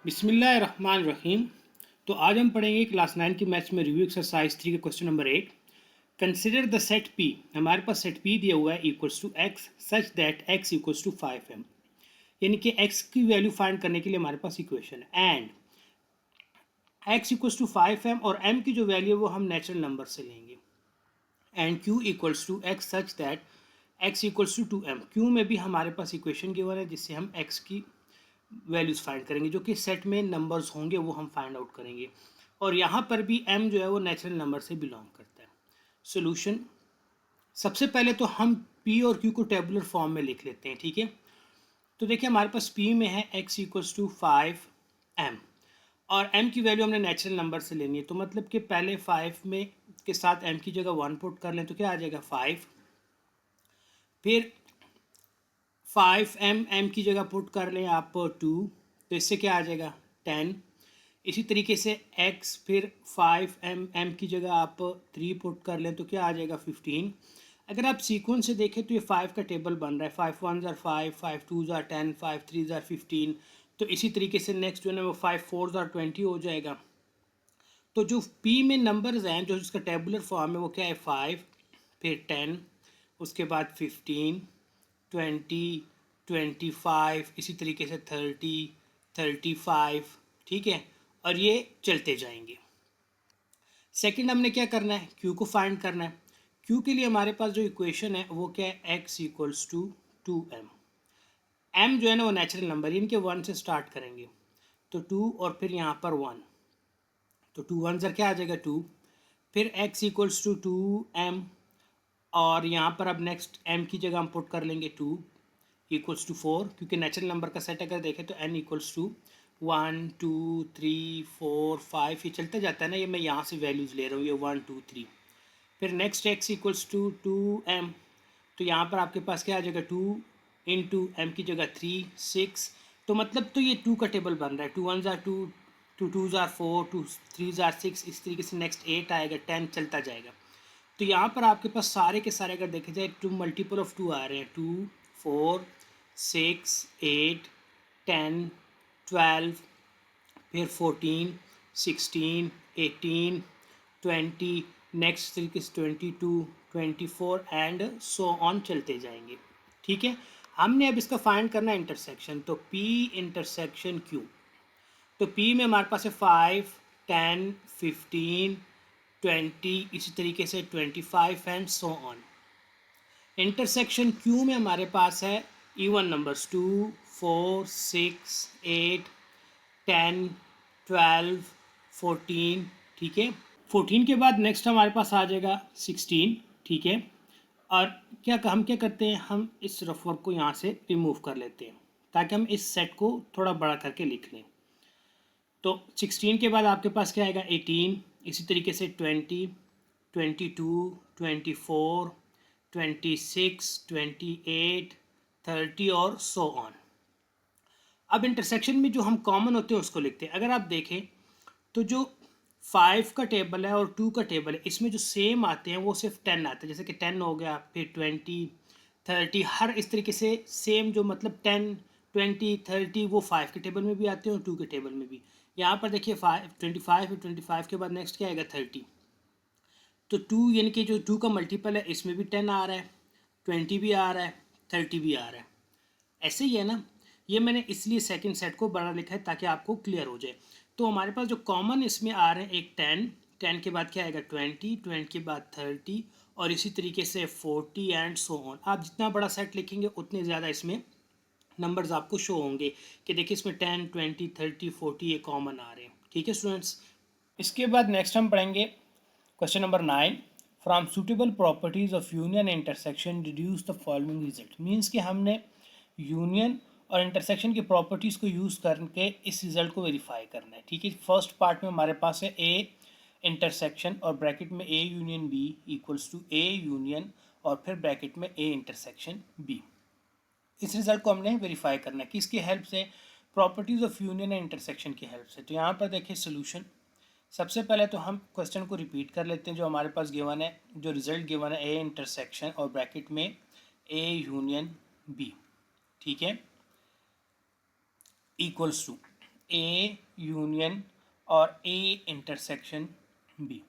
बिस्मिल्लाहिर्रहमानिर्रहीम। तो आज हम पढ़ेंगे क्लास 9 की मैथ्स में रिव्यू एक्सरसाइज 3 के question number 8। Consider the set P. हमारे पास सेट पी दिया हुआ है equals to X such that X equals to 5m। यानी कि एक्स की वैल्यू फाइंड करने के लिए हमारे पास इक्वेशन है and X equals to 5m और m की जो वैल्यू है वो हम नेचुरल नंबर से लेंगे and q equals to X such that x equals to 2m। q में भी हमारे पास इक्वेशन गिवन है जिससे हम x की वैल्यूज़ फाइंड करेंगे, जो कि सेट में नंबर्स होंगे वो हम फाइंड आउट करेंगे। और यहाँ पर भी m जो है वो नेचुरल नंबर से बिलोंग करता है। सोल्यूशन, सबसे पहले तो हम p और q को टेबुलर फॉर्म में लिख लेते हैं, ठीक है। तो देखिए हमारे पास p में है x इक्वल्स टू 5m और m की वैल्यू हमने नेचुरल नंबर से लेनी है। तो मतलब कि पहले 5 में के साथ m की जगह 1 पुट कर लें तो क्या आ जाएगा 5। फिर 5m की जगह पुट कर लें आप 2, तो इससे क्या आ जाएगा 10। इसी तरीके से x, फिर 5m की जगह आप 3 पुट कर लें तो क्या आ जाएगा 15। अगर आप सीक्वेंस से देखें तो ये 5 का टेबल बन रहा है, 5 1 ज़ार 5, 5 2 ज़ार 10, 5 3 ज़ार 15। तो इसी तरीके से नेक्स्ट जो है वो 5 4 ज़ार 20 हो जाएगा। तो जो p में नंबर्स हैं जो इसका टेबुलर फॉर्म है वो क्या है 5, फिर 10, उसके बाद 15, 20, 25, इसी तरीके से 30, 35, ठीक है। और ये चलते जाएंगे। सेकंड हमने क्या करना है, q को फाइंड करना है। q के लिए हमारे पास जो इक्वेशन है वो क्या है x equals to 2m। m जो है ना वो नेचुरल नंबर, इनके 1 से स्टार्ट करेंगे तो 2 और फिर यहाँ पर 1, तो 2 1 ज़र क्या आ जाएगा 2। फिर x इक्वल्स टू 2m और यहाँ पर अब नेक्स्ट m की जगह हम पुट कर लेंगे 2 इक्वल्स टू 4, क्योंकि नेचुरल नंबर का सेट अगर देखें तो n इक्वल्स टू 1 2 3 4 5, ये चलता जाता है ना। ये मैं यहाँ से वैल्यूज़ ले रहा हूँ, ये 1 2 3। फिर next x equals to 2m, तो यहाँ पर आपके पास क्या आ जाएगा 2 इंटू m की जगह 3 6। तो मतलब तो ये 2 का टेबल बन रहा है, 2 1 ज़ार 2, 2 2 ज़ार 4, 2 3 ज़ार 6, इस तरीके से नेक्स्ट 8 आएगा, 10 चलता जाएगा। तो यहाँ पर आपके पास सारे के सारे अगर देखे जाए 2 मल्टीपल ऑफ 2 आ रहे हैं, 2 4 6 8 10 12, फिर 14 16 18 20, नेक्स्ट तरीके से 22 24 एंड सो ऑन चलते जाएंगे, ठीक है। हमने अब इसका फाइंड करना है इंटरसेक्शन, तो P इंटरसेक्शन Q। तो P में हमारे पास है 5 10 15 20, इसी तरीके से 25 and so on. Intersection Q में हमारे पास है इवन नंबर्स 2 4 6 8 10 12 14, ठीक है। 14 के बाद नेक्स्ट हमारे पास आ जाएगा 16, ठीक है। और हम क्या करते हैं, हम इस रफ वर्क को यहाँ से रिमूव कर लेते हैं ताकि हम इस सेट को थोड़ा बड़ा करके लिख लें। तो 16 के बाद आपके पास क्या आएगा 18, इसी तरीके से 20 22 24 26 28 30 और सो ऑन। अब इंटरसेक्शन में जो हम कॉमन होते हैं उसको लिखते हैं। अगर आप देखें तो जो 5 का टेबल है और 2 का टेबल है, इसमें जो सेम आते हैं वो सिर्फ 10 आते हैं। जैसे कि 10 हो गया, फिर 20 30, हर इस तरीके से सेम जो मतलब 10 20 30 वो 5 के टेबल में भी आते हैं और 2 के टेबल में भी। यहाँ पर देखिए 25 25 के बाद नेक्स्ट क्या आएगा 30। तो 2 यानी कि जो 2 का मल्टीपल है इसमें भी 10 आ रहा है, 20 भी आ रहा है, 30 भी आ रहा है। ऐसे ही है ना। ये मैंने इसलिए सेकंड सेट को बड़ा लिखा है ताकि आपको क्लियर हो जाए। तो हमारे पास जो कॉमन इसमें आ रहे हैं एक 10, 10 के बाद क्या आएगा 20, 20 के बाद 30 और इसी तरीके से 40 एंड सो ऑन। आप जितना बड़ा सेट लिखेंगे उतने ज़्यादा इसमें नंबर्स आपको शो होंगे कि देखिए इसमें 10 20 30 40 ये कॉमन आ रहे हैं, ठीक है स्टूडेंट्स। इसके बाद नेक्स्ट हम पढ़ेंगे question number 9। From suitable properties of union intersection deduce the following result. Means कि हमने यूनियन और इंटरसेक्शन की प्रॉपर्टीज़ को यूज़ करके इस रिजल्ट को वेरीफाई करना है, ठीक है। फर्स्ट पार्ट में हमारे पास है ए इंटरसेक्शन और ब्रैकेट में A union B equals to A union और फिर ब्रैकेट में ए इंटरसेक्शन बी। इस रिजल्ट को हमने वेरीफाई करना है किसकी हेल्प से, properties of union and intersection की हेल्प से। तो यहाँ पर देखिए सोल्यूशन, सबसे पहले तो हम क्वेश्चन को रिपीट कर लेते हैं जो हमारे पास गिवन है, जो रिजल्ट गिवन है ए इंटरसेक्शन और ब्रैकेट में ए यूनियन बी, ठीक है, इक्वल्स टू ए यूनियन और ए इंटरसेक्शन बी।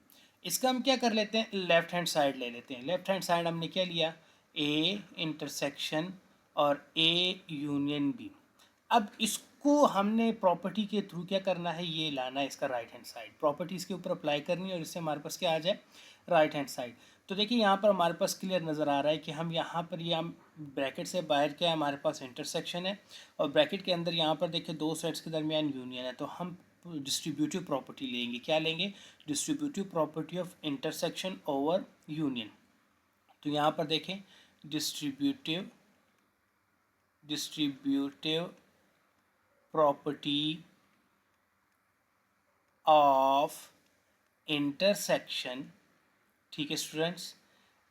इसका हम क्या कर लेते हैं, लेफ्ट हैंड साइड ले लेते हैं। लेफ्ट हैंड साइड हमने क्या लिया, ए इंटरसेक्शन और ए यूनियन बी। अब इसको हमने प्रॉपर्टी के थ्रू क्या करना है, ये लाना है इसका राइट हैंड साइड, प्रॉपर्टी इसके ऊपर अप्लाई करनी है और इससे हमारे पास क्या आ जाए, राइट हैंड साइड। तो देखिए यहाँ पर हमारे पास क्लियर नज़र आ रहा है कि हम यहाँ पर ये हम ब्रैकेट से बाहर क्या है, हमारे पास इंटरसेक्शन है और ब्रैकेट के अंदर यहाँ पर देखिए दो सेट्स के दरमियान यूनियन है। तो हम डिस्ट्रीब्यूटिव प्रॉपर्टी लेंगे, क्या लेंगे, distributive property of intersection over union. तो यहाँ पर देखें डिस्ट्रीब्यूटिव प्रॉपर्टी ऑफ इंटरसेक्शन, ठीक है स्टूडेंट्स,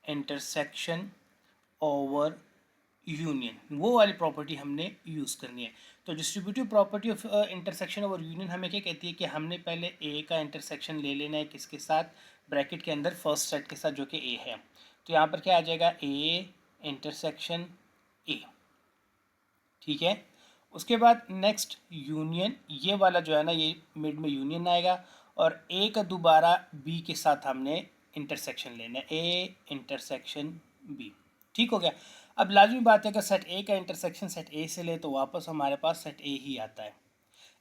इंटरसेक्शन ओवर यूनियन, वो वाली प्रॉपर्टी हमने यूज़ करनी है। तो distributive property of intersection over union हमें क्या कहती है कि हमने पहले ए का इंटरसेक्शन ले लेना है, किसके साथ, ब्रैकेट के अंदर फर्स्ट सेट के साथ जो कि ए है। तो यहाँ पर क्या आ जाएगा, ए इंटरसेक्शन ए, ठीक है। उसके बाद नेक्स्ट यूनियन, ये वाला जो है ना, ये मिड में यूनियन आएगा और ए का दोबारा बी के साथ हमने इंटरसेक्शन लेना है, ए इंटरसेक्शन बी, ठीक हो गया। अब लाजमी बात है कि सेट ए का इंटरसेक्शन सेट ए से ले तो वापस हमारे पास सेट ए ही आता है।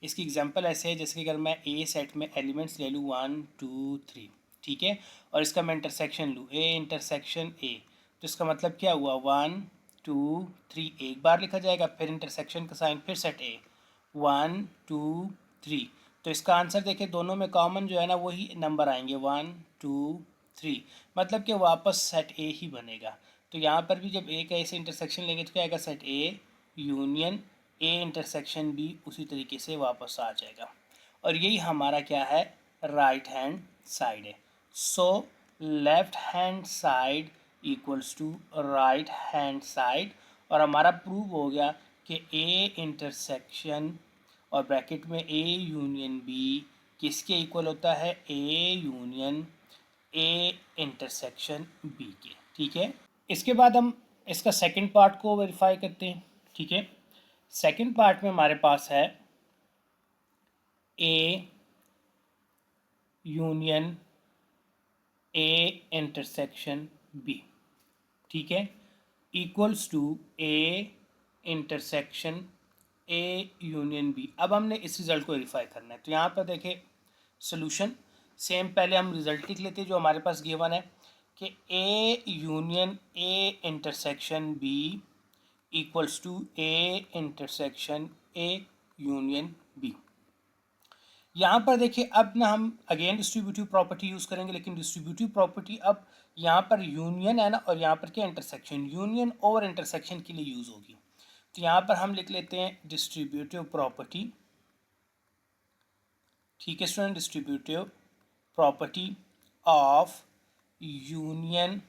इसकी एग्जांपल ऐसे है जैसे कि अगर मैं ए सेट में एलिमेंट्स ले लूँ 1 2 3, ठीक है, और इसका मैं इंटरसेक्शन लूँ ए इंटरसेक्शन ए, तो इसका मतलब क्या हुआ, 1 2 3 एक बार लिखा जाएगा, फिर इंटरसेक्शन का साइन, फिर सेट ए 1 2 3। तो इसका आंसर देखिए दोनों में कॉमन जो है ना वही नंबर आएंगे 1 2 3, मतलब कि वापस सेट ए ही बनेगा। तो यहाँ पर भी जब ए का ए से इंटरसेक्शन लेंगे तो क्या आएगा, set A union A intersection B उसी तरीके से वापस आ जाएगा और यही हमारा क्या है, राइट हैंड साइड है। So left hand side equals to right hand side, और हमारा प्रूव हो गया कि ए इंटरसेक्शन और ब्रैकेट में ए यूनियन बी किसके इक्वल होता है, A union A intersection B के, ठीक है। इसके बाद हम इसका सेकंड पार्ट को वेरीफाई करते हैं, ठीक है। सेकंड पार्ट में हमारे पास है A union A intersection B, ठीक है, equals to A intersection A union B. अब हमने इस रिज़ल्ट को वेरीफाई करना है। तो यहाँ पर देखिए सोल्यूशन सेम, पहले हम रिज़ल्ट लिख लेते हैं जो हमारे पास गिवन है कि A union A intersection B equals to A intersection A union B. यहाँ पर देखिए अब ना हम अगेन डिस्ट्रीब्यूटिव प्रॉपर्टी यूज़ करेंगे, लेकिन डिस्ट्रीब्यूटिव प्रॉपर्टी अब यहाँ पर यूनियन है ना, और यहाँ पर क्या इंटरसेक्शन, यूनियन ओवर इंटरसेक्शन के लिए यूज़ होगी। तो यहाँ पर हम लिख लेते हैं डिस्ट्रीब्यूटिव प्रॉपर्टी, ठीक है student, distributive property of union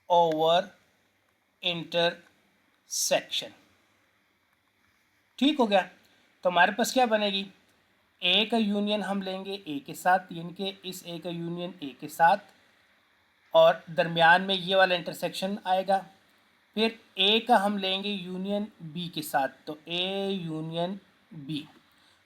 over intersection, ठीक हो गया। तो हमारे पास क्या बनेगी, ए का यूनियन हम लेंगे ए के साथ, यानी कि इस ए का यूनियन ए के साथ, और दरमियान में ये वाला इंटरसेक्शन आएगा। फिर ए का हम लेंगे यूनियन बी के साथ, तो ए यूनियन बी।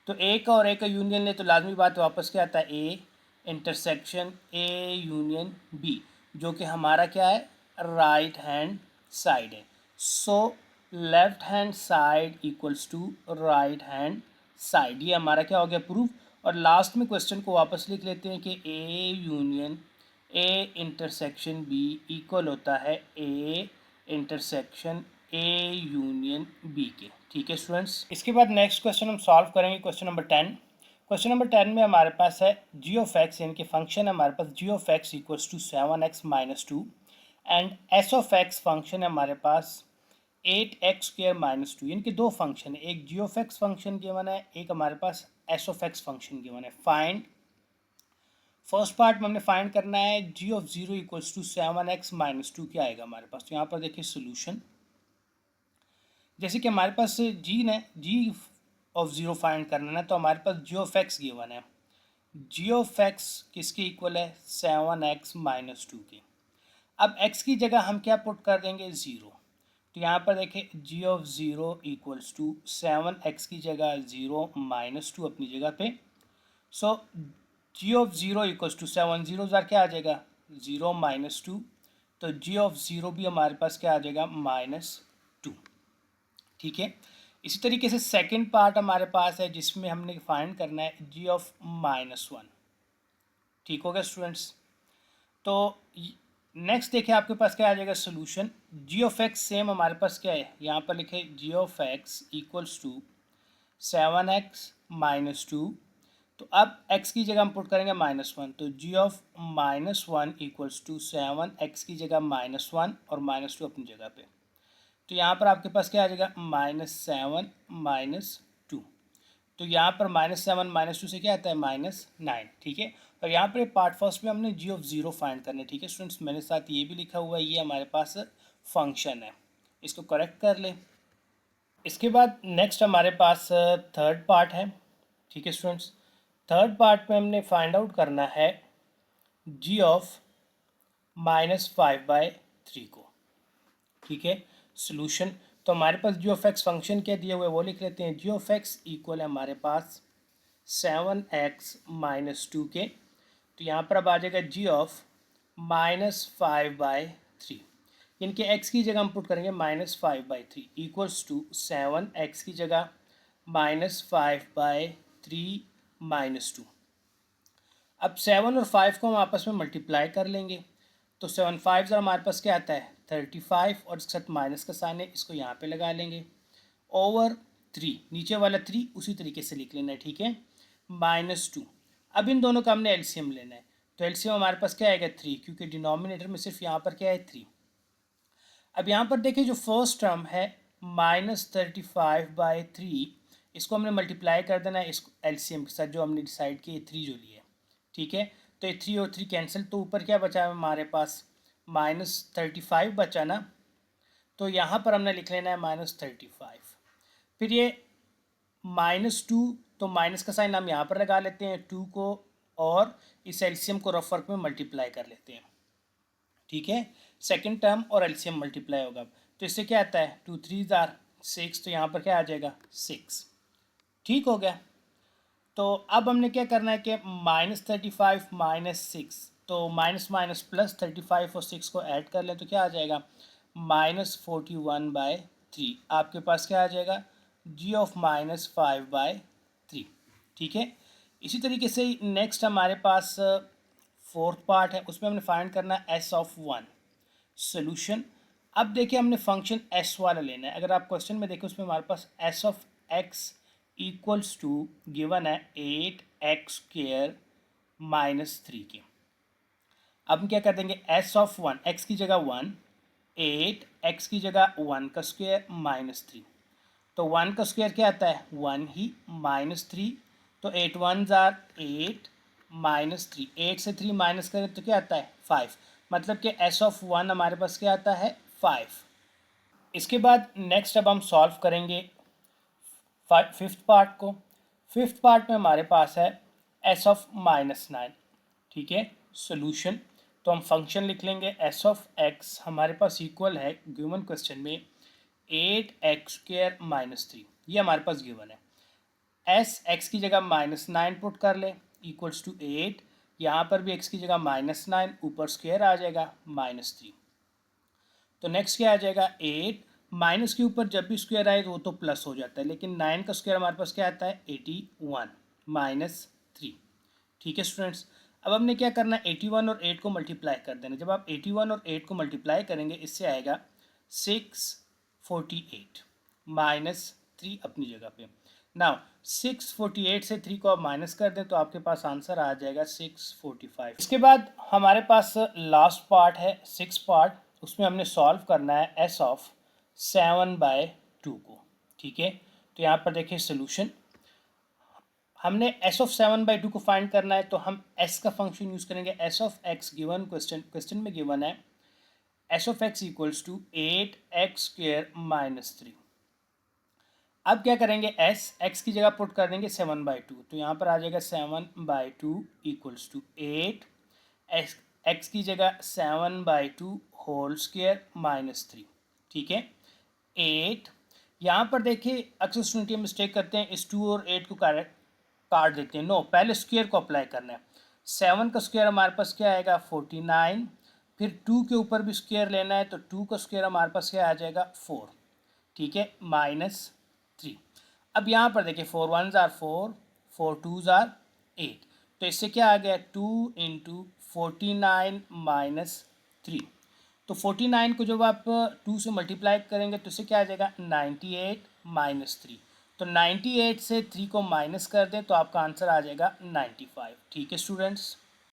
तो ए का और ए का यूनियन ले तो लाजमी बात वापस क्या आता है, A intersection A union B, जो कि हमारा क्या है, राइट हैंड साइड है। So left hand side equals to right hand side, ये हमारा क्या हो गया, प्रूफ। और लास्ट में क्वेश्चन को वापस लिख लेते हैं कि A union A intersection B equal होता है A intersection A union B के, ठीक है स्टूडेंट्स। इसके बाद नेक्स्ट क्वेश्चन हम सॉल्व करेंगे, क्वेश्चन नंबर 10। क्वेश्चन नंबर 10 में हमारे पास है जी ऑफ एक्स, यानी कि फंक्शन है हमारे पास g of x equals to 7x minus 2, and s of x function है हमारे पास 8x स्क्वायर माइनस 2, यानी कि दो फंक्शन है, एक g of x function given है, एक हमारे पास s of x function given है। फाइंड, फर्स्ट पार्ट में हमने फाइंड करना है g of 0 equals to 7x minus 2, क्या आएगा हमारे पास। तो यहाँ पर देखिए सोल्यूशन, जैसे कि हमारे पास जी ने जी ऑफ 0 फाइंड करना है, तो हमारे पास जी ऑफ एक्स गिवन है, जी ऑफ एक्स किसके इक्वल है, 7x माइनस 2 के। अब x की जगह हम क्या पुट कर देंगे, 0। तो यहाँ पर देखें g of zero equals to 7x की जगह 0 माइनस 2 अपनी जगह पे। So g of zero equals to 7 zero ज़ार क्या आ जाएगा 0 माइनस 2। तो जी ऑफ ज़ीरो भी हमारे पास क्या आ जाएगा -2। ठीक है। इसी तरीके से सेकंड पार्ट हमारे पास है जिसमें हमने फाइंड करना है जी ऑफ -1। ठीक हो गया स्टूडेंट्स। तो नेक्स्ट देखिए आपके पास क्या आ जाएगा solution. G of x same हमारे पास क्या है, यहाँ पर लिखे g of x equals to 7x-2। तो अब x की जगह हम पुट करेंगे -1, तो जी ऑफ -1 इक्वल्स टू 7x की जगह -1 और -2 अपनी जगह पे। तो यहाँ पर आपके पास क्या आ जाएगा -7 -2। तो यहाँ पर -7 -2 से क्या आता है -9। ठीक है। और यहाँ पर पार्ट फर्स्ट में हमने जी ऑफ ज़ीरो फाइंड करना है। ठीक है स्टूडेंट्स, मेरे साथ ये भी लिखा हुआ है, ये हमारे पास फंक्शन है, इसको करेक्ट कर ले। इसके बाद नेक्स्ट हमारे पास थर्ड पार्ट है। ठीक है स्टूडेंट्स, थर्ड पार्ट में हमने फाइंड आउट करना है जी ऑफ -5/3 को। ठीक है, सोल्यूशन। तो हमारे पास जी ऑफ एक्स फंक्शन क्या दिया हुआ है वो लिख लेते हैं। जी ऑफ एक्स इक्वल है हमारे पास 7x-2 के। तो यहाँ पर अब आ जाएगा जी ऑफ -5/3, इनके x की जगह हम पुट करेंगे -5/3 इक्वल्स टू 7x की जगह -5/3 -2। अब 7 और 5 को हम आपस में मल्टीप्लाई कर लेंगे। तो 7 5 ज़रा हमारे पास क्या आता है 35, और इसके साथ माइनस का साइन है, इसको यहाँ पे लगा लेंगे ओवर 3, नीचे वाला 3 उसी तरीके से लिख लेना है। ठीक है, -2। अब इन दोनों का हमने एलसीएम लेना है। तो एलसीएम हमारे पास क्या आएगा 3, क्योंकि डिनोमिनेटर में सिर्फ यहाँ पर क्या है 3। अब यहाँ पर देखिए जो फर्स्ट टर्म है -35/3, इसको हमने मल्टीप्लाई कर देना है इस एलसीएम के साथ जो हमने डिसाइड किया 3 जो लिए। ठीक है, तो ये 3 और 3 कैंसिल, तो ऊपर क्या बचा है हमारे पास -35 बचा ना। तो यहाँ पर हमने लिख लेना है -35। फिर ये -2, तो माइनस का साइन हम यहाँ पर लगा लेते हैं 2 को, और इस एलसीएम को रफ वर्क में मल्टीप्लाई कर लेते हैं। ठीक है, सेकंड टर्म और एलसीएम मल्टीप्लाई होगा। तो इससे क्या आता है 2 3 ज़ार 6, तो यहाँ पर क्या आ जाएगा 6। ठीक हो गया। तो अब हमने क्या करना है कि -35 -6, तो माइनस माइनस प्लस 35 और 6 को ऐड कर लें तो क्या आ जाएगा -41/3। आपके पास क्या आ जाएगा जी ऑफ -5/3। ठीक है, इसी तरीके से नेक्स्ट हमारे पास फोर्थ पार्ट है, उसमें हमने फाइंड करना है एस ऑफ 1 सोल्यूशन। अब देखिए हमने फंक्शन एस वाला लेना है। अगर आप क्वेश्चन में देखें उसमें हमारे पास s of x equals to given है 8x² -3 के। अब हम क्या कर देंगे एस ऑफ 1, एक्स की जगह 1, 8 एक्स की जगह 1 का स्क्वायर -3। तो 1 का स्क्वायर क्या आता है 1 ही, -3, तो 8 1 ज़ार 8 -3, 8 से 3 माइनस करें तो क्या आता है 5। मतलब कि एस ऑफ 1 हमारे पास क्या आता है 5। इसके बाद नेक्स्ट अब हम सॉल्व करेंगे फिफ्थ पार्ट को। फिफ्थ पार्ट में हमारे पास है एस ऑफ -9। ठीक है, सोल्यूशन। तो हम फंक्शन लिख लेंगे एस ऑफ एक्स हमारे पास इक्वल है गिवन क्वेश्चन में 8x² -3, ये हमारे पास गिवन है। एस एक्स की जगह -9 पुट कर ले इक्वल्स टू 8, यहाँ पर भी एक्स की जगह -9, ऊपर स्क्वायर आ जाएगा -3। तो नेक्स्ट क्या आ जाएगा 8, माइनस के ऊपर जब भी स्क्वायर आए तो वो तो प्लस हो जाता है, लेकिन 9 का स्क्वायर हमारे पास क्या आता है 81 -3। ठीक है स्टूडेंट्स, अब हमने क्या करना है 81 और 8 को मल्टीप्लाई कर देना। जब आप 81 और 8 को मल्टीप्लाई करेंगे इससे आएगा 648 -3 अपनी जगह पे। नाउ 648 से 3 को आप माइनस कर दें तो आपके पास आंसर आ जाएगा 645। इसके बाद हमारे पास लास्ट पार्ट है 6 पार्ट, उसमें हमने सॉल्व करना है एस ऑफ 7/2 को। ठीक है, तो यहाँ पर देखिए सोल्यूशन। हमने एस ऑफ 7/2 को फाइंड करना है, तो हम एस का फंक्शन यूज़ करेंगे S of X given question में गिवन है S of x equals to 8x² -3। अब क्या करेंगे एस एक्स की जगह पुट कर देंगे 7/2, तो यहाँ पर आ जाएगा 7/2 इक्वल्स टू 8 एक्स की जगह 7/2 होल स्क्वायर -3। ठीक है, 8। यहाँ पर देखिए अक्सर स्टूडेंट ये मिस्टेक करते हैं, इस 2 और 8 को काट देते हैं। नो, पहले स्क्वायर को अप्लाई करना है। 7 का स्क्वायर हमारे पास क्या आएगा 49, फिर 2 के ऊपर भी स्क्वायर लेना है तो 2 का स्क्वायर हमारे पास क्या आ जाएगा 4, ठीक है, -3। अब यहाँ पर देखिए 4 1s आर 4, 4 2s आर 8, तो इससे क्या आ गया 2 इंटू 49 -3। तो 49 को जब आप 2 से मल्टीप्लाई करेंगे तो इससे क्या आ जाएगा 98 -3। तो 98 से 3 को माइनस कर दें तो आपका आंसर आ जाएगा 95। ठीक है स्टूडेंट्स।